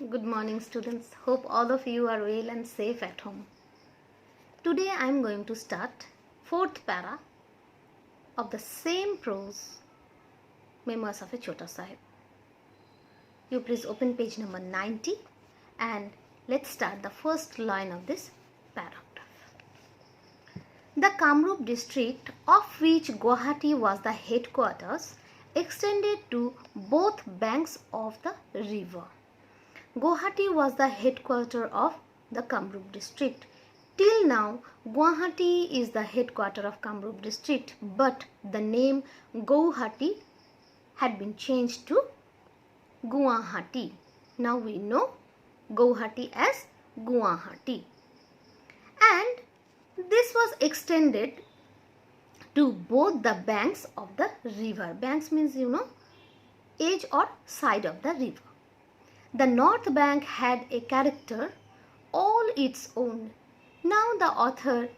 Good morning, students. Hope all of you are well and safe at home. Today I am going to start fourth para of the same prose, Memoirs of a Chota Sahib. You please open page number 90 and let's start the first line of this paragraph. The Kamrup district, of which Guwahati was the headquarters, extended to both banks of the river. Guwahati was the headquarter of the Kamrup district. Till now, Guwahati is the headquarter of Kamrup district, but the name Guwahati had been changed to Guwahati. Now we know Guwahati as Guwahati. And this was extended to both the banks of the river. Banks means edge or side of the river. The north bank had a character all its own. Now the author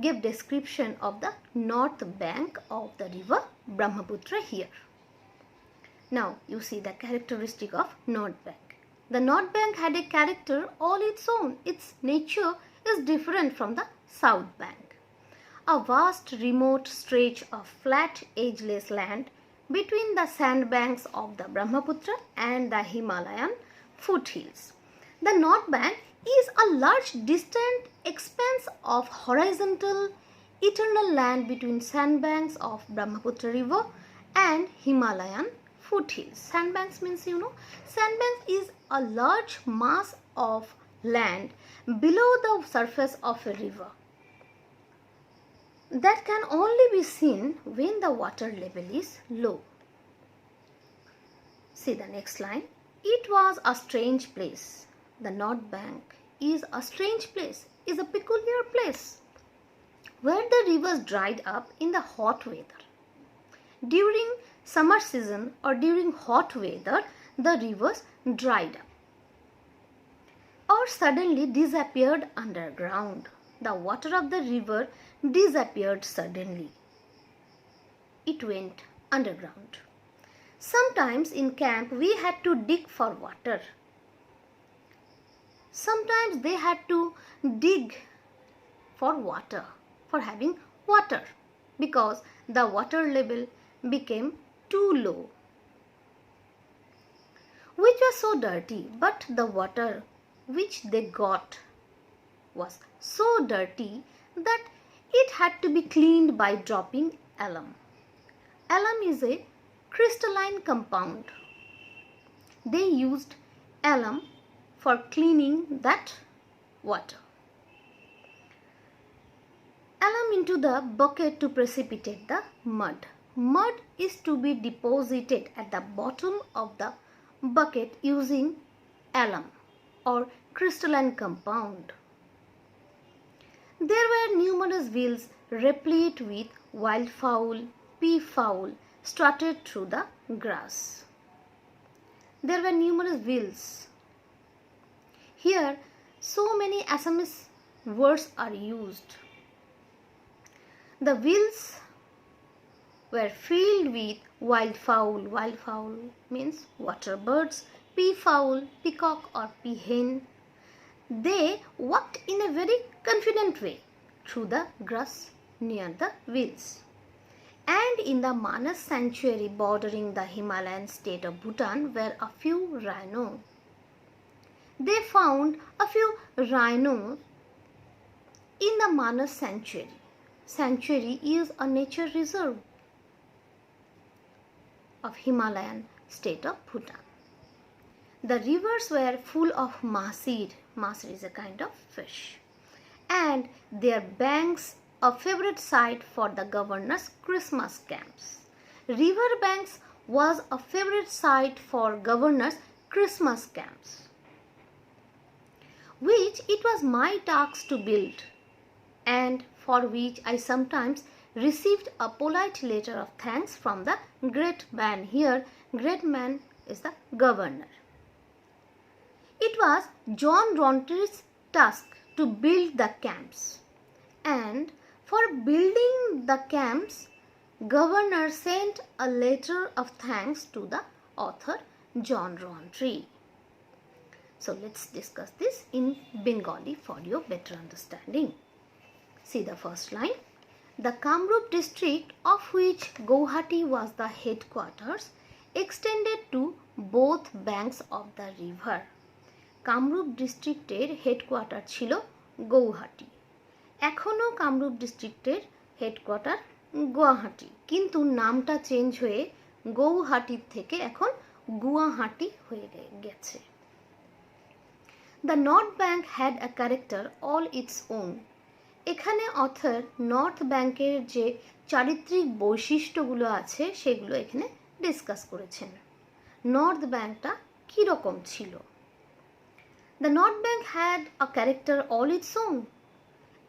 gave description of the north bank of the river Brahmaputra here. Now you see the characteristic of north bank. The north bank had a character all its own. Its nature is different from the south bank. A vast remote stretch of flat edgeless land between the sandbanks of the Brahmaputra and the Himalayan foothills. The north bank is a large distant expanse of horizontal eternal land between sandbanks of Brahmaputra river and Himalayan foothills. Sandbanks means sandbanks is a large mass of land below the surface of a river that can only be seen when the water level is low. See the next line. It was a strange place. The north bank is a strange place, is a peculiar place, where the rivers dried up in the hot weather. During summer season or during hot weather, the rivers dried up or suddenly disappeared underground. The water of the river disappeared suddenly. It went underground. Sometimes in camp we had to dig for water. Sometimes they had to dig for water, for having water, because the water level became too low, which was so dirty. But the water which they got was so dirty that it had to be cleaned by dropping alum. Alum is a crystalline compound. They used alum for cleaning that water. Alum into the bucket to precipitate the mud. Mud is to be deposited at the bottom of the bucket using alum or crystalline compound. There were numerous wheels replete with wildfowl, peafowl strutted through the grass. There were numerous wheels. Here, so many Assamese words are used. The wheels were filled with wildfowl. Wildfowl means water birds. Peafowl, peacock or peahen. They walked in a very confident way through the grass near the wheels. And in the Manas sanctuary bordering the Himalayan state of Bhutan were a few rhinos. They found a few rhinos in the Manas sanctuary. Sanctuary is a nature reserve of Himalayan state of Bhutan. The rivers were full of mahseed. Mahseed is a kind of fish. And their banks a favorite site for the governor's Christmas camps. River banks was a favorite site for governor's Christmas camps, which it was my task to build, and for which I sometimes received a polite letter of thanks from the great man. Here, great man is the governor. It was John Ronte's task to build the camps, and for building the camps, governor sent a letter of thanks to the author John Ronte. So let's discuss this in Bengali for your better understanding. See the first line. The Kamrup district, of which Guwahati was the headquarters, extended to both banks of the river. Kamrup ডিস্ট্রিক্টের headquarter ছিল গৌহাটি। এখনও কামরূপ ডিস্ট্রিক্টের headquarter Guwahati, কিন্তু নামটা change হয়ে গৌহাটির থেকে এখন গুয়াহাটি হয়ে গেছে। The north bank had a character all its own. এখানে অথর নর্থ ব্যাংকের যে চারিত্রিক বৈশিষ্ট্যগুলো আছে সেগুলো এখানে ডিসকাস করেছেন। নর্থ ব্যাংকটা কীরকম ছিল? The north bank had a character all its own,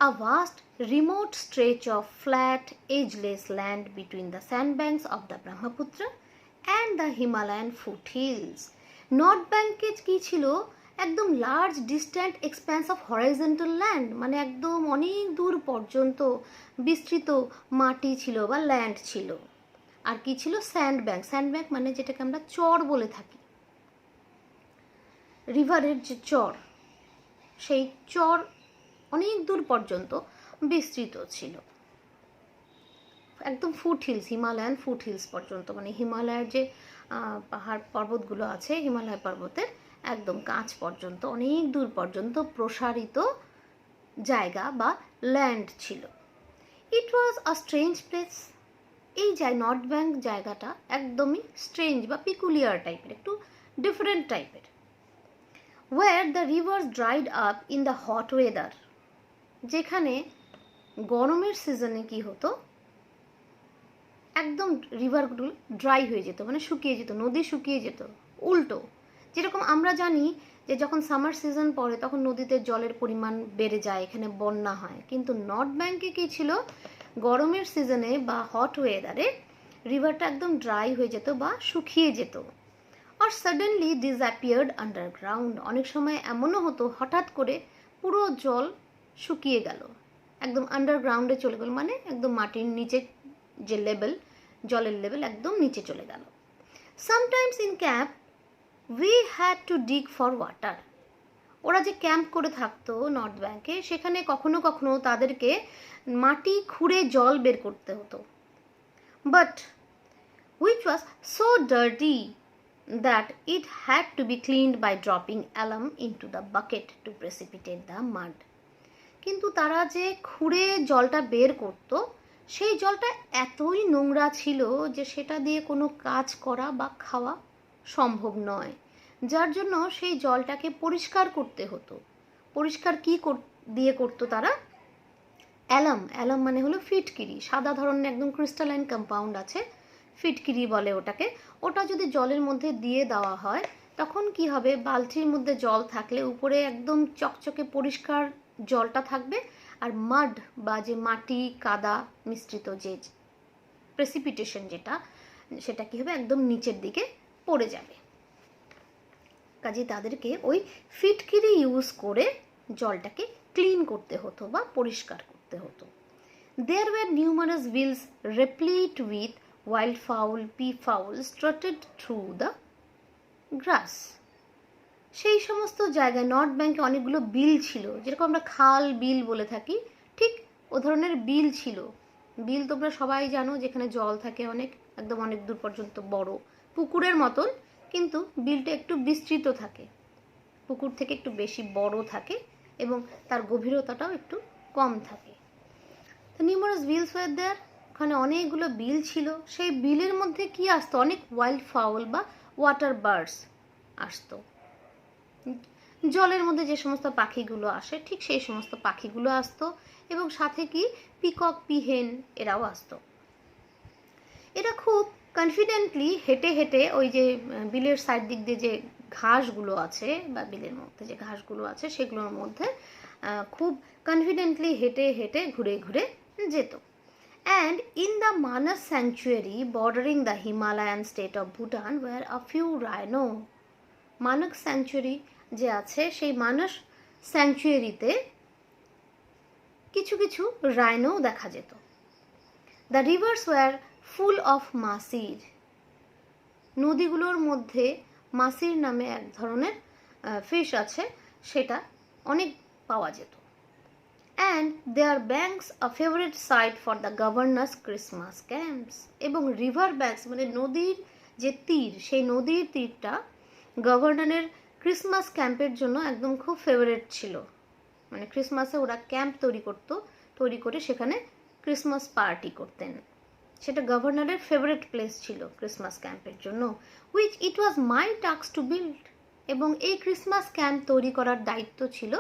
a vast remote stretch of flat edgeless land between the sandbanks of the Brahmaputra and the Himalayan foothills. North ব্যাংকে কি ছিল? একদম large distant expands of horizontal land, মানে একদম অনেক দূর পর্যন্ত বিস্তৃত মাটি ছিল বা ল্যান্ড ছিল। আর কি ছিল? Sand bank. স্যান্ড ব্যাংক মানে যেটাকে আমরা চর বলে থাকি, রিভারের যে চর, সেই চর অনেক দূর পর্যন্ত বিস্তৃত ছিল। একদম foot hills, Himalayan foot hills পর্যন্ত, মানে হিমালয়ের যে পাহাড় পর্বতগুলো আছে, হিমালয় পর্বতের একদম কাছ পর্যন্ত, অনেক দূর পর্যন্ত প্রসারিত জায়গা বা ল্যান্ড ছিল। It was a strange place. এই নর্থ ব্যাংক জায়গাটা একদমই স্ট্রেঞ্জ বা পিকুলিয়ার টাইপের, একটু ডিফারেন্ট টাইপের। Where the rivers dried up in the hot weather. যেখানে গরমের সিজনে কি হতো, একদম রিভারগুলো ড্রাই হয়ে যেত, মানে শুকিয়ে যেত, নদী শুকিয়ে যেত। উল্টো যেরকম আমরা জানি যে যখন সামার সিজন পড়ে তখন নদীতে জলের পরিমাণ বেড়ে যায়, এখানে বন্যা হয়, কিন্তু নর্থ ব্যাংকে কি ছিল, গরমের সিজনে বা হট ওয়েদারে রিভারটা একদম ড্রাই হয়ে যেত বা শুকিয়ে যেত। আর সাডেনলি ডিসঅ্যাপিয়ার্ড আন্ডারগ্রাউন্ড। অনেক সময় এমনও হতো হঠাৎ করে পুরো জল শুকিয়ে গেল, একদম আন্ডারগ্রাউন্ডে চলে গেল, মানে একদম মাটির নিচে যে লেভেল, জলের লেভেল একদম নিচে চলে গেল। Sometimes in camp we had to ডিগ for water. ওরা যে ক্যাম্প করে থাকতো নর্থ ব্যাংকে, সেখানে কখনো কখনো তাদেরকে মাটি খুঁড়ে জল বের করতে হতো। But which was so dirty that it had to be cleaned by dropping alum into the bucket to precipitate the mud. কিন্তু তারা যে খুঁড়ে জলটা বের করত, সেই জলটা এতই নোংরা ছিল যে সেটা দিয়ে কোনো কাজ করা বা খাওয়া সম্ভব নয়, যার জন্য সেই জলটাকে পরিষ্কার করতে হতো। পরিষ্কার কি দিয়ে করতো তারা? অ্যালাম। অ্যালাম মানে হলো ফিটকিরি, সাদা ধরনের একদম ক্রিস্টালাইন কম্পাউন্ড আছে, ফিটকিরি বলে ওটাকে। ওটা যদি জলের মধ্যে দিয়ে দেওয়া হয় তখন কি হবে, বালতির মধ্যে জল থাকলে উপরে একদম চকচকে পরিষ্কার জলটা থাকবে, আর মাড বা যে মাটি কাদা মিশ্রিত যে প্রেসিপিটেশন যেটা, সেটা কি হবে, একদম নিচের দিকে পড়ে যাবে। কাজে তাদেরকে ওই ফিটকিরি ইউজ করে জলটাকে ক্লিন করতে হতো বা পরিষ্কার করতে হতো। There were numerous bills replete with wild fowl, peafowl strutted through the grass. সেই সমস্ত জায়গায় নর্থ ব্যাংকে অনেকগুলো বিল ছিল, যেরকম আমরা খাল বিল বলে থাকি, ঠিক ও ধরনের বিল ছিল। বিল তোমরা সবাই জানো, যেখানে জল থাকে অনেক, একদম অনেক দূর পর্যন্ত, বড় পুকুরের মতন, কিন্তু বিলটা একটু বিস্তৃত থাকে, পুকুর থেকে একটু বেশি বড় থাকে এবং তার গভীরতাটাও একটু কম থাকে। নিউমারাস বিলস ওয়ার দেয়ার, ওখানে অনেকগুলো বিল ছিল। সেই বিলের মধ্যে কি আসতো, অনেক ওয়াইল্ড ফাউল বা ওয়াটার বার্ডস আসতো। জলের মধ্যে যে সমস্ত পাখিগুলো আসে ঠিক সেই সমস্ত পাখিগুলো আসতো, এবং সাথে কি পিকক, পিহেন এরাও আসতো। এরা খুব কনফিডেন্টলি হেঁটে হেঁটে ওই যে বিলের সাইড দিক দিয়ে যে ঘাসগুলো আছে বা বিলের মধ্যে যে ঘাসগুলো আছে সেগুলোর মধ্যে খুব কনফিডেন্টলি হেঁটে হেঁটে ঘুরে ঘুরে যেত। And in the Manas sanctuary bordering the Himalayan state of Bhutan were a few rhino. Manas sanctuary যে আছে, সেই মানস স্যাংচুয়ারিতে কিছু কিছু রাইনো দেখা যেত। The rivers were full of mahseer. নদীগুলোর মধ্যে মাসির নামে এক ধরনের ফিশ আছে সেটা অনেক পাওয়া যেত। And their banks a favourite site for the governor's Christmas camps. এবং রিভার ব্যাঙ্কস মানে নদীর যে তীর, সেই নদীর তীরটা গভর্নরের ক্রিসমাস ক্যাম্পের জন্য একদম খুব ফেভারিট ছিল। মানে ক্রিসমাসে ওরা ক্যাম্প তৈরি করে সেখানে ক্রিসমাস পার্টি করতেন। সেটা গভর্নরের ফেভারিট প্লেস ছিল ক্রিসমাস ক্যাম্পের জন্য। Which it was my task to build. এবং এই ক্রিসমাস ক্যাম্প তৈরি করার দায়িত্ব ছিল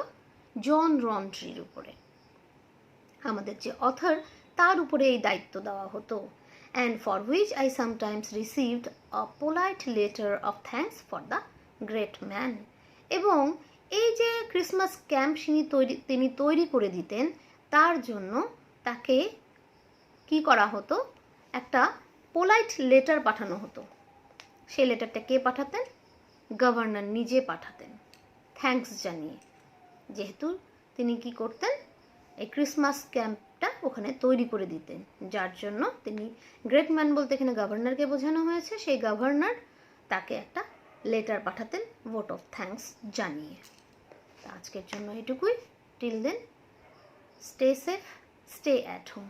জন রন্ট্রির উপরে, আমাদের যে অথর তার উপরে এই দায়িত্ব দেওয়া হতো। And for which I sometimes received a polite letter of thanks for the great man. এবং এই যে ক্রিসমাস ক্যাম্প তিনি তৈরি করে দিতেন, তার জন্য তাকে কি করা হতো, একটা পোলাইট লেটার পাঠানো হতো। সেই লেটারটা কে পাঠাতেন? গভর্নর নিজে পাঠাতেন, থ্যাঙ্কস জানিয়ে। যেহেতু তিনি কি করতেন, এই ক্রিসমাস ক্যাম্পটা ওখানে তৈরি করে দিতেন, যার জন্য তিনি গ্রেট ম্যান বলতে এখানে গভর্নরকে বোঝানো হয়েছে। সেই গভর্নর তাকে একটা লেটার পাঠাতেন ভোট অফ থ্যাঙ্কস জানিয়ে। আজকের জন্য এটুকুই। Till then, stay safe, stay at home.